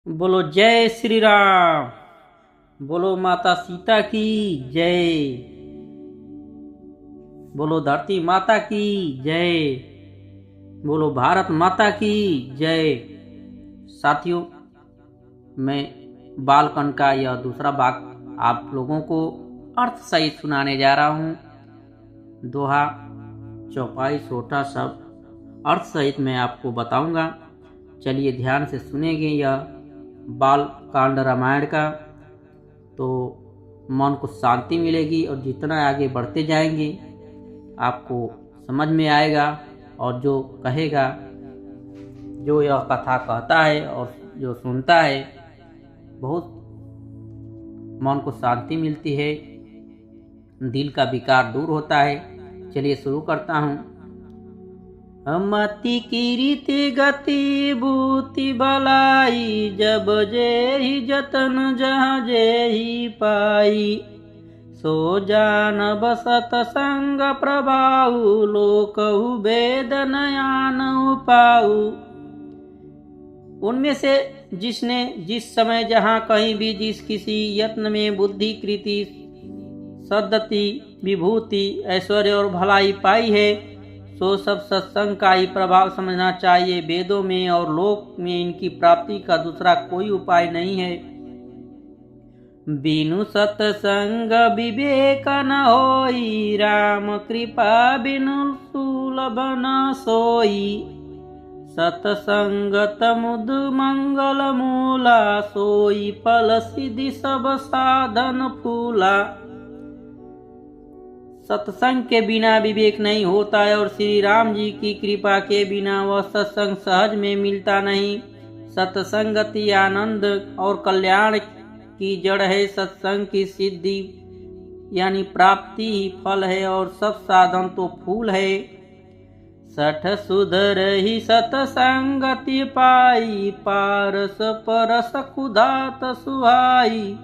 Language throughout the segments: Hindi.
बोलो जय श्री राम। बोलो माता सीता की जय। बोलो धरती माता की जय। बोलो भारत माता की जय। साथियों, मैं बालकन का यह दूसरा भाग आप लोगों को अर्थ सहित सुनाने जा रहा हूँ। दोहा, चौपाई, सोटा सब अर्थ सहित मैं आपको बताऊंगा। चलिए ध्यान से सुनेंगे यह बाल कांड रामायण का, तो मन को शांति मिलेगी और जितना आगे बढ़ते जाएंगे आपको समझ में आएगा। और जो कहेगा, जो यह कथा कहता है और जो सुनता है, बहुत मन को शांति मिलती है, दिल का विकार दूर होता है। चलिए शुरू करता हूँ। मति कीर्ति गति भूति भलाई, जब जेहि जतन जहाँ जेहि पाई। सो जान बसत संग प्रभाऊ, लोकहु वेद नयान पाऊ। उनमें से जिसने जिस समय जहाँ कहीं भी जिस किसी यत्न में बुद्धि कृति सद्गति विभूति ऐश्वर्य और भलाई पाई है, सो सब सत्संग का ही प्रभाव समझना चाहिए। वेदों में और लोक में इनकी प्राप्ति का दूसरा कोई उपाय नहीं है। बिनु सत्संग विवेक न होई, राम कृपा बिनु सुलभ न सोई। सत्संगत मुद मंगल मूला, सोई फल सिद्धि सब साधन फूला। सत्संग के बिना विवेक नहीं होता है और श्री राम जी की कृपा के बिना वह सत्संग सहज में मिलता नहीं। सत्संगति आनंद और कल्याण की जड़ है। सत्संग की सिद्धि यानी प्राप्ति ही फल है और सब साधन तो फूल है। सठ सुधर ही सत्संगति पाई, पारस परस खुदात सुहाई।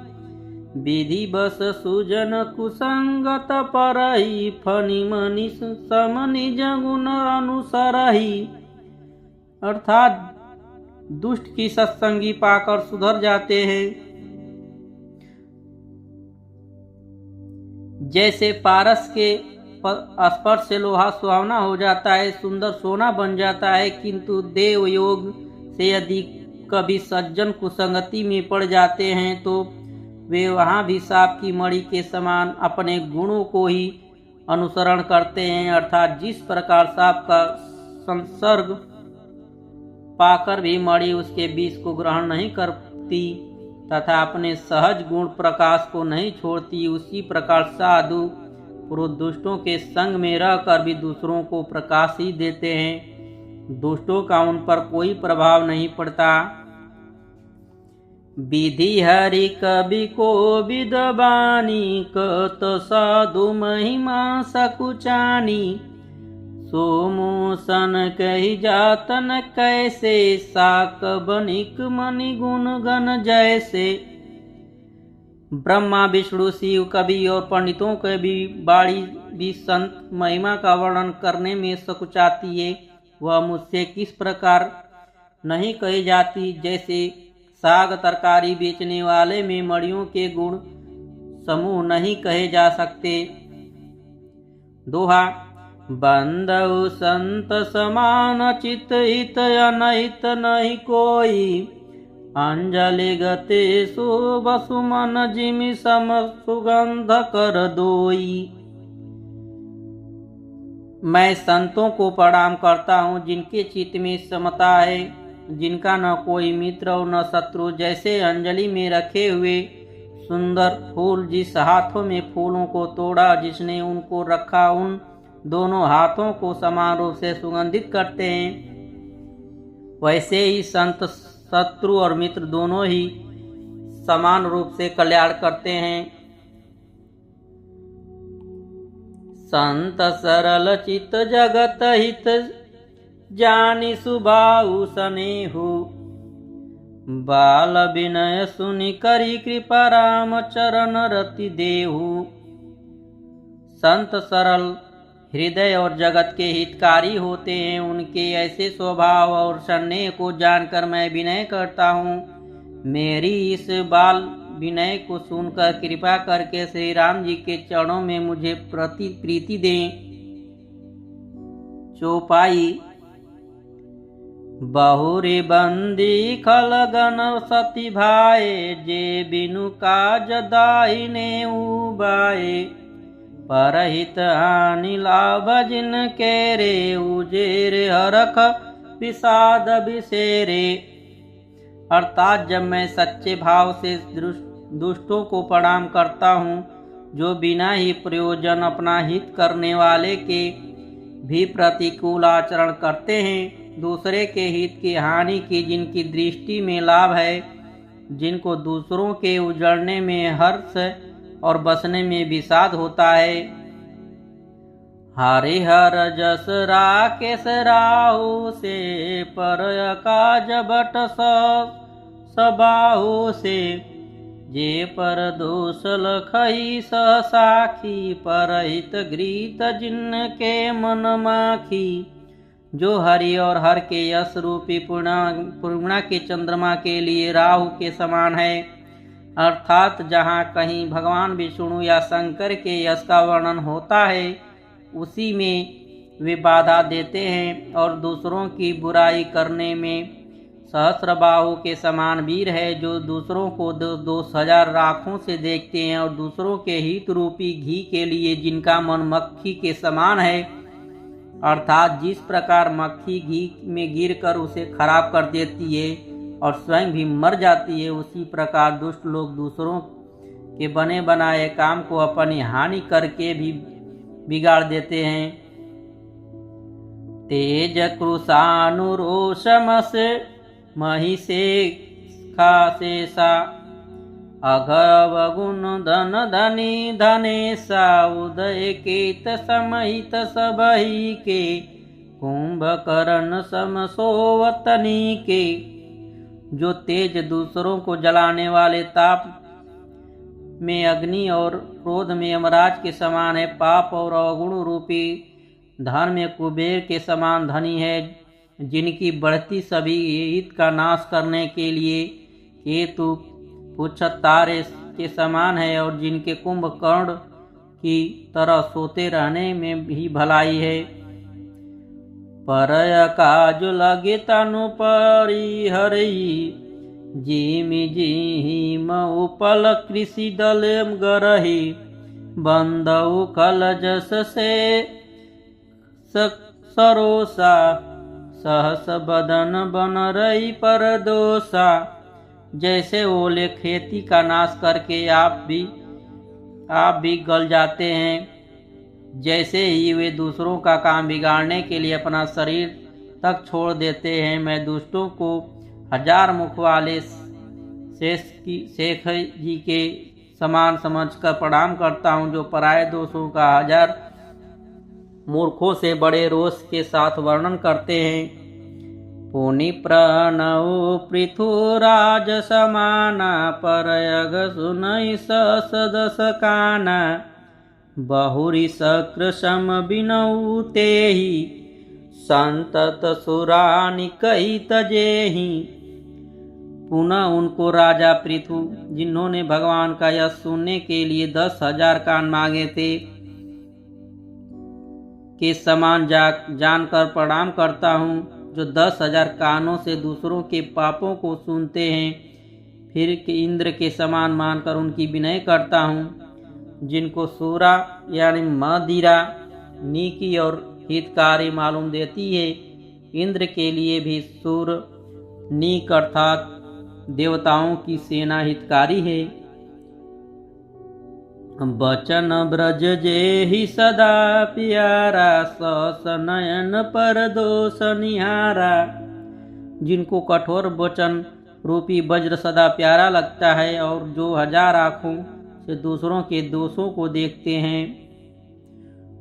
विधि बस सुजन कुसंगत परही, फनि मनि समनि जगुन अनुसरही। अर्थात दुष्ट की सत्संगी पाकर सुधर जाते हैं। जैसे पारस के स्पर्श से लोहा सुहावना हो जाता है, सुंदर सोना बन जाता है, किंतु देव योग से यदि कभी सज्जन कुसंगति में पड़ जाते हैं तो वे वहाँ भी सांप की मणि के समान अपने गुणों को ही अनुसरण करते हैं। अर्थात जिस प्रकार सांप का संसर्ग पाकर भी मणि उसके विष को ग्रहण नहीं करती तथा अपने सहज गुण प्रकाश को नहीं छोड़ती, उसी प्रकार साधु पुरुष दुष्टों के संग में रहकर भी दूसरों को प्रकाश ही देते हैं। दुष्टों का उन पर कोई प्रभाव नहीं पड़ता। विधि हरि कवि को विदबानी, कत साधु महिमा सकुचानी। सोमोसन कही जातन कैसे, साक बनिक मनि गुण गण जैसे। ब्रह्मा विष्णु शिव कवि और पंडितों के भी बाणी भी संत महिमा का वर्णन करने में सकुचाती है। वह मुझसे किस प्रकार नहीं कही जाती, जैसे साग तरकारी बेचने वाले में मणियों के गुण समूह नहीं कहे जा सकते। दोहा, बंधु संत समान चित हित अनहित नहीं कोई। अंजलि गते शुभ सुमन जिमि सम सुगंध कर दोई। मैं संतों को प्रणाम करता हूँ जिनके चित्त में समता है, जिनका न कोई मित्र और न शत्रु। जैसे अंजलि में रखे हुए सुंदर फूल जिस हाथों में फूलों को तोड़ा, जिसने उनको रखा उन दोनों हाथों को समान रूप से सुगंधित करते हैं, वैसे ही संत शत्रु और मित्र दोनों ही समान रूप से कल्याण करते हैं। संत सरल चित जगत हित, जानि सुभाऊ सनेहु। बाल विनय सुनि करी कृपा, राम चरण रति देहु। संत सरल हृदय और जगत के हितकारी होते हैं। उनके ऐसे स्वभाव और स्नेह को जानकर मैं विनय करता हूँ मेरी इस बाल विनय को सुनकर कृपा करके श्री राम जी के चरणों में मुझे प्रीति दें। चौपाई। बहुरी बंदी खलगन सती भाए, जे बिनु काज दाहिने उबाए। परहित हानि लाभ जिन केरे, उजेर हरख विषाद बिसेरे। अर्थात जब मैं सच्चे भाव से दुष्टों को प्रणाम करता हूँ, जो बिना ही प्रयोजन अपना हित करने वाले के भी प्रतिकूल आचरण करते हैं, दूसरे के हित की हानि की जिनकी दृष्टि में लाभ है, जिनको दूसरों के उजड़ने में हर्ष और बसने में विषाद होता है। हरिहर जस राकेश राहु से, पर काज बट सबाहु से। जे पर दोष लखई साखी, परहित गृहित जिनके मन माखी। जो हरि और हर के यश रूपी पूर्णिमा के चंद्रमा के लिए राहु के समान है, अर्थात जहाँ कहीं भगवान विष्णु या शंकर के यश का वर्णन होता है, उसी में वे बाधा देते हैं। और दूसरों की बुराई करने में सहस्रबाहु के समान वीर है, जो दूसरों को 10,000 आँखों से देखते हैं और दूसरों के हित रूपी घी के लिए जिनका मन मक्खी के समान है, अर्थात जिस प्रकार मक्खी घी में गिरकर उसे खराब कर देती है और स्वयं भी मर जाती है, उसी प्रकार दुष्ट लोग दूसरों के बने बनाए काम को अपनी हानि करके भी बिगाड़ देते हैं। तेज क्रुशानुरोषम से महिषे खाशेषा, अघवगुण धन धनी धनेशा। उदय केत समहित सबही के, कुंभकर्ण समसोवतनी के। जो तेज दूसरों को जलाने वाले, ताप में अग्नि और क्रोध में यमराज के समान है, पाप और अवगुण रूपी धन में कुबेर के समान धनी है, जिनकी बढ़ती सभी हित का नाश करने के लिए केतु पुच्छ तारे के समान है, और जिनके कुंभकर्ण की तरह सोते रहने में भी भलाई है। परय काज लगे तनु परिहरई, जिमि जिहिम उपल कृषि दल गरही। बंदउ खल जस से सरोसा, सहस बदन बन रही पर दोषा। जैसे ओले खेती का नाश करके आप भी गल जाते हैं, जैसे ही वे दूसरों का काम बिगाड़ने के लिए अपना शरीर तक छोड़ देते हैं, मैं दुष्टों को 1000 मुख वाले शेख जी के समान समझकर प्रणाम करता हूँ, जो पराये दोषों का 1000 मूर्खों से बड़े रोष के साथ वर्णन करते हैं। पुनि प्रणव पृथुराज समाना, परयग सुनई सदस काना। बहुरी शक्र सम बिनऊ तेहि, संतत सुरानि कही तजेहि। पुनः उनको राजा पृथु, जिन्होंने भगवान का यश सुनने के लिए 10,000 कान मांगे थे, के समान जानकर प्रणाम करता हूँ, जो 10,000 कानों से दूसरों के पापों को सुनते हैं। फिर इंद्र के समान मानकर उनकी विनय करता हूँ, जिनको सूरा यानी मदिरा नीकी और हितकारी मालूम देती है। इंद्र के लिए भी सूर नीक अर्थात देवताओं की सेना हितकारी है। बचन ब्रज जे ही सदा प्यारा, सस नयन पर दोष निहारा। जिनको कठोर वचन रूपी वज्र सदा प्यारा लगता है, और जो 1000 आँखों से दूसरों के दोषों को देखते हैं।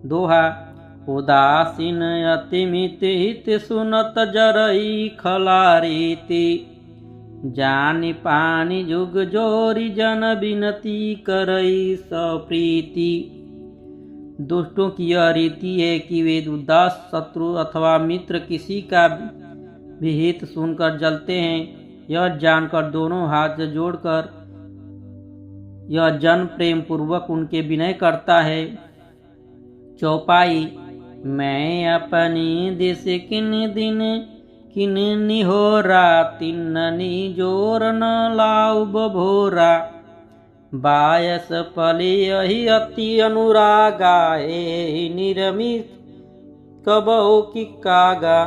दोहा। उदासीन अतिमित हित सुनत जरई खलारीति, जानि पानी जुग जोरी जन बिनती करई सप्रीति। दुष्टों की यह रीति है कि वे उदास शत्रु अथवा मित्र किसी का भी हित सुनकर जलते हैं, यह जानकर दोनों हाथ जोड़कर यह जन प्रेम पूर्वक उनके विनय करता है। चौपाई। मैं अपनी दिस किन दिन किन निहोरा, तिन्ननी जोर न लाउ बभोरा। बायस पली यही अति अनुरागा, ए निरमित कबहु की कागा।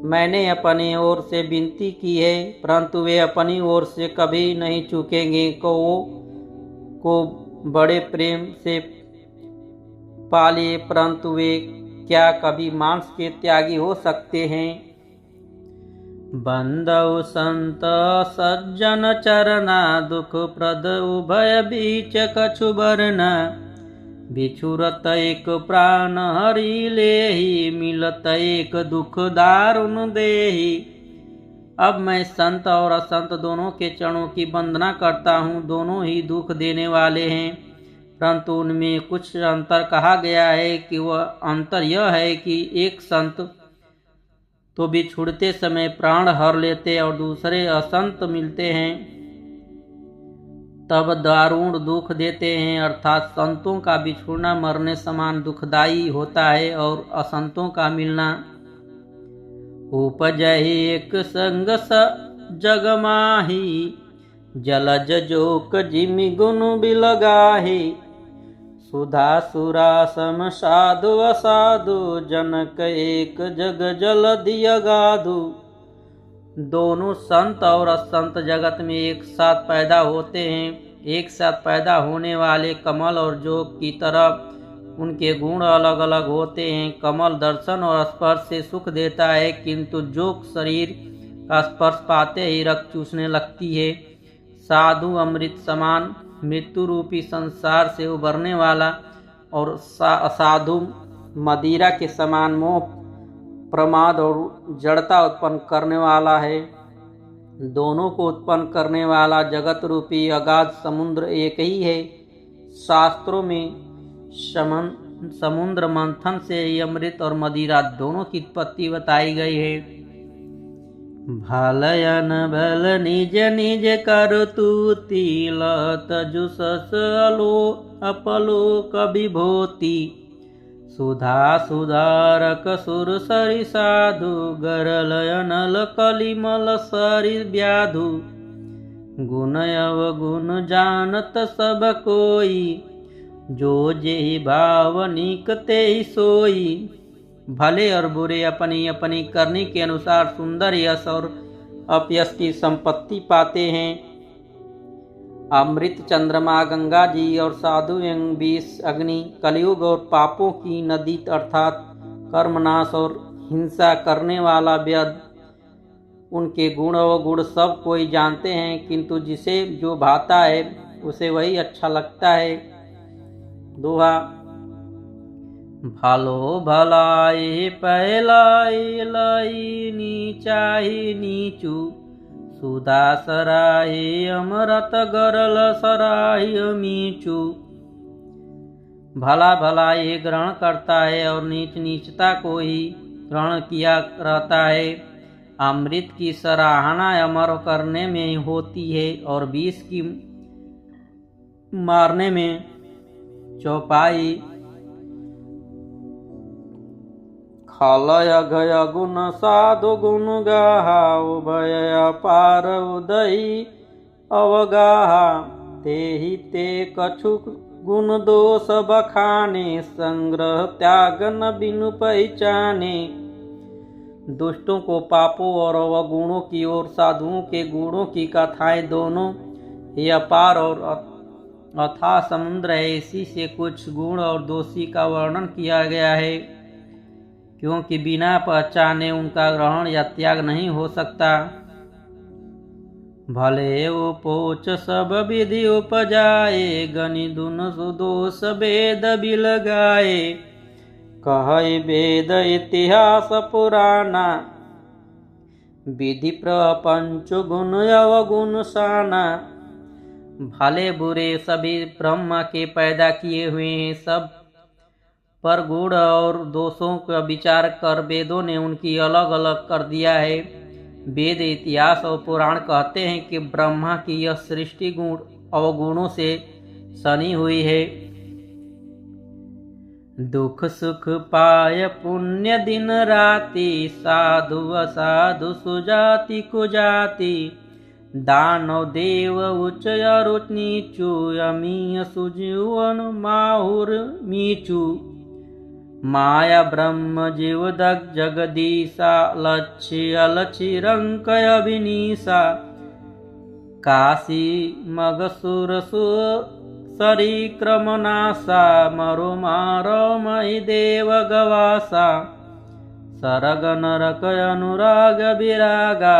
मैंने अपनी ओर से विनती की है, परंतु वे अपनी ओर से कभी नहीं चूकेंगे। को बड़े प्रेम से पालिए, परंतु वे क्या कभी मांस के त्यागी हो सकते हैं। बंदौ संत सज्जन चरना, दुख प्रद उभय बीच कछु बरना। बिछुरत एक प्राण हरि लेहि, मिलत एक दुख दारुण देहि। अब मैं संत और असंत दोनों के चरणों की वंदना करता हूँ। दोनों ही दुख देने वाले हैं, परंतु उनमें कुछ अंतर कहा गया है कि वह अंतर यह है कि एक संत तो बिछुड़ते समय प्राण हर लेते और दूसरे असंत मिलते हैं तब दारुण दुख देते हैं। अर्थात संतों का बिछुड़ना मरने समान दुखदायी होता है और असंतों का मिलना। उपजहि एक संग स जग माही, जलज जोक जिमि गुण बिलगाही। सुधा सुरा सम साधु असाधु, जनक एक जग जल दिय गाधु। दोनों संत और असंत जगत में एक साथ पैदा होते हैं। एक साथ पैदा होने वाले कमल और जोग की तरह उनके गुण अलग अलग होते हैं। कमल दर्शन और स्पर्श से सुख देता है, किंतु जोग शरीर का स्पर्श पाते ही रक्त चूसने लगती है। साधु अमृत समान मृत्यु रूपी संसार से उबरने वाला और असाधु मदिरा के समान मोह, प्रमाद और जड़ता उत्पन्न करने वाला है। दोनों को उत्पन्न करने वाला जगत रूपी अगाध समुद्र एक ही है। शास्त्रों में समुद्र मंथन से ही अमृत और मदिरा दोनों की उत्पत्ति बताई गई है। भालयन भल निज निज करतूति, लत जुसस अलो अपलो कविभूति। सुधा सुधारक सुर सरि साधु, गरलयनल कलिमल सरि व्याधु। गुण अवगुण जानत सब कोई, जो जेहि भावनिक तेहि सोई। भले और बुरे अपनी अपनी करनी के अनुसार सुंदर यश और अपयश की संपत्ति पाते हैं। अमृत चंद्रमा, गंगा जी और साधु एवं विष अग्नि, कलयुग और पापों की नदी अर्थात कर्मनाश और हिंसा करने वाला व्यध, उनके गुण और गुण सब कोई जानते हैं, किंतु जिसे जो भाता है उसे वही अच्छा लगता है। दोहा। भलो भलाई पहलाई लाई, नीचाही नीचू। सुधा सराही अमृत गरल सराही मीचू। भला भलाई ग्रहण करता है और नीच नीचता को ही ग्रहण किया रहता है। अमृत की सराहना अमर करने में होती है और विष की मारने में। चौपाई। खलय गय गुण साधु गुण गाहा, उभय अपार उदयी अवगाहा। तेहि ते कछु गुण दोष बखाने, संग्रह त्याग न बिनु पहचाने। दुष्टों को पापों और अवगुणों की ओर साधुओं के गुणों की कथाएं दोनों ही अपार और अथाह समुद्र है। इसी से कुछ गुण और दोषी का वर्णन किया गया है, क्योंकि बिना पहचाने उनका ग्रहण या त्याग नहीं हो सकता। भले उपोच सब विधि उपजाए, गनि दुन सुदोष वेद बिलगाए। कहै वेद इतिहास पुराना, विधि प्रपंच गुण अवगुण साना। भले बुरे सभी ब्रह्मा के पैदा किए हुए हैं, सब पर गुण और दोषों का विचार कर वेदों ने उनकी अलग अलग कर दिया है। वेद, इतिहास और पुराण कहते हैं कि ब्रह्मा की यह सृष्टि गुण अवगुणों से सनी हुई है। दुख सुख पाय पुण्य दिन राति, साधु असाधु सुजाति कुजाति, दानव देव उच्च अरुच नीचु, यमी सुजीवन माहुर मीचु, माया ब्रह्म जीव जगदीशा, लक्ष्य अलक्षी रंक अभिनीसा, काशी मगसुर सरी क्रमनासा, मरु मारो मई देव गवासा, सरग नरक अनुराग विरागा,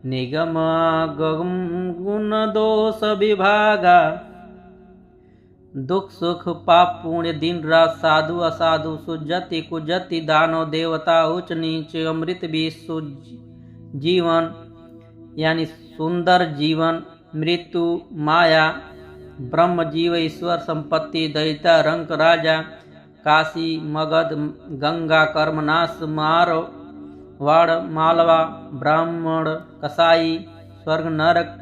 निगम गुण दोष विभागा, दुख सुख पाप पुण्य दिन रात, साधु असाधु सुजति कुजति, दानव देवता उच्च नीच, अमृत विष जीवन यानी सुंदर जीवन, मृत्यु माया, ब्रह्म जीव ईश्वर, संपत्ति दैत्य रंक राजा, काशी मगध गंगा कर्मनाश, मार वाड़ मालवा, ब्राह्मण कसाई, स्वर्ग नरक,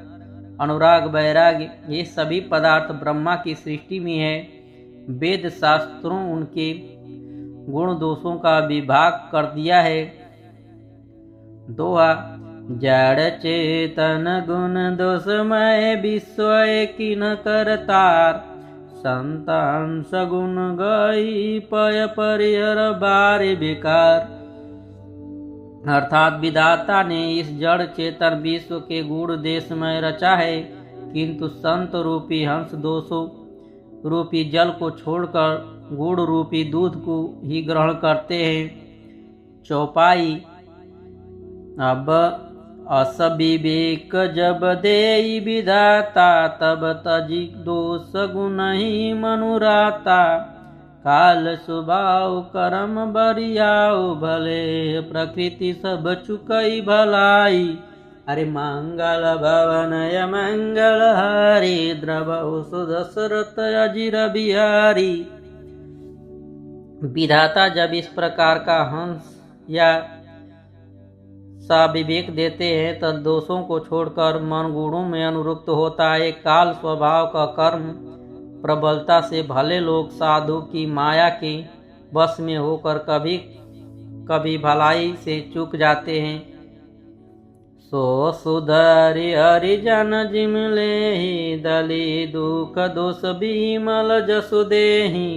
अनुराग वैराग्य, ये सभी पदार्थ ब्रह्मा की सृष्टि में है। वेद शास्त्रों उनके गुण दोषों का विभाग कर दिया है। दोहा, जड़ चेतन गुण दोषमय विश्व किन करतार, संतान सगुण गई पय परिहर बारे बेकार। अर्थात विधाता ने इस जड़ चेतन विश्व के गुण देश में रचा है, किंतु संत रूपी हंस दोषों रूपी जल को छोड़कर गुण रूपी दूध को ही ग्रहण करते हैं। चौपाई, अब अस विवेक जब देई विधाता, तब तजी दोष गुण ही मनुराता, काल स्वभाव कर्म बरियाओ, भले प्रकृति सब चुकई भलाई। अरे मंगल भवनय मंगल हरि, द्रवौ सुदशरथ अजिर बिहारी। विधाता जब इस प्रकार का हंस या सा विवेक देते हैं तब दोषों को छोड़कर मन गुणों में अनुरुक्त होता है। काल स्वभाव का कर्म प्रबलता से भले लोग साधु की माया के वश में होकर कभी कभी भलाई से चूक जाते हैं। सो सुधरि हरिजन जिमले ही, दली दुख दोष बिमल जसु देहि,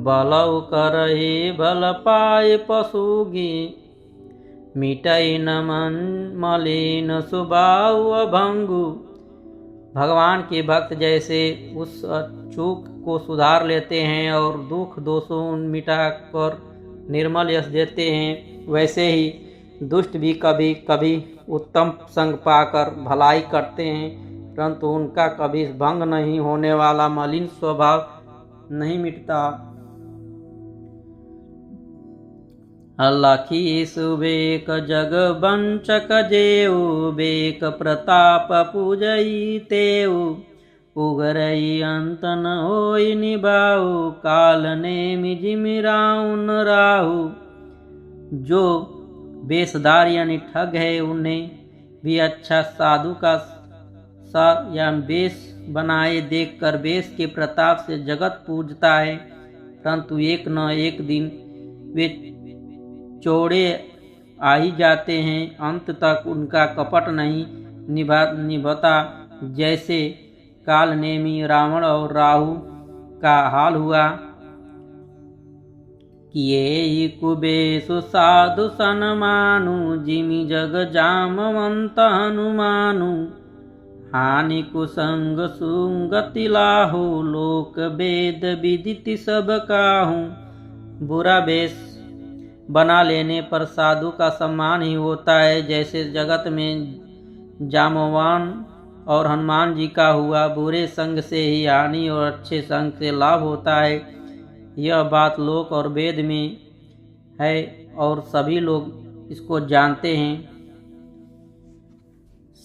बलौ करहि भल पाए पशुगी, मिटई न मन मलिन स्वभाव अभंगु। भगवान के भक्त जैसे उस चूक को सुधार लेते हैं और दुख दोषों मिटाकर निर्मल यश देते हैं, वैसे ही दुष्ट भी कभी कभी उत्तम संग पाकर भलाई करते हैं, परंतु उनका कभी भंग नहीं होने वाला मलिन स्वभाव नहीं मिटता। अलखी सुबेक जग बंचक जेऊ, बेक प्रताप पूजई तेऊ, उगरई अंत न होई निभाऊ, काल नेमि जिमिराऊ न राहु। जो वेशधार यानी ठग है, उन्हें भी अच्छा साधु का सा या वेश बनाए देखकर वेश के प्रताप से जगत पूजता है, परंतु एक न एक दिन वे चोड़े आ ही जाते हैं, अंत तक उनका कपट नहीं निभता। जैसे काल नेमी रावण और राहु का हाल हुआ। किए कुबेसु साधु सनमानु, जिमि जग जामवंत हनुमानु, हानि कुसंग सुंगति लाहु, लोक वेद विदिति सब काहू। बुरा वेश बना लेने पर साधु का सम्मान ही होता है, जैसे जगत में जामवान और हनुमान जी का हुआ। बुरे संग से ही हानि और अच्छे संग से लाभ होता है, यह बात लोक और वेद में है और सभी लोग इसको जानते हैं।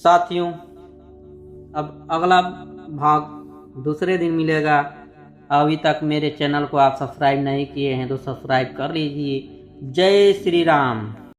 साथियों, अब अगला भाग दूसरे दिन मिलेगा। अभी तक मेरे चैनल को आप सब्सक्राइब नहीं किए हैं तो सब्सक्राइब कर लीजिए। जय श्री राम।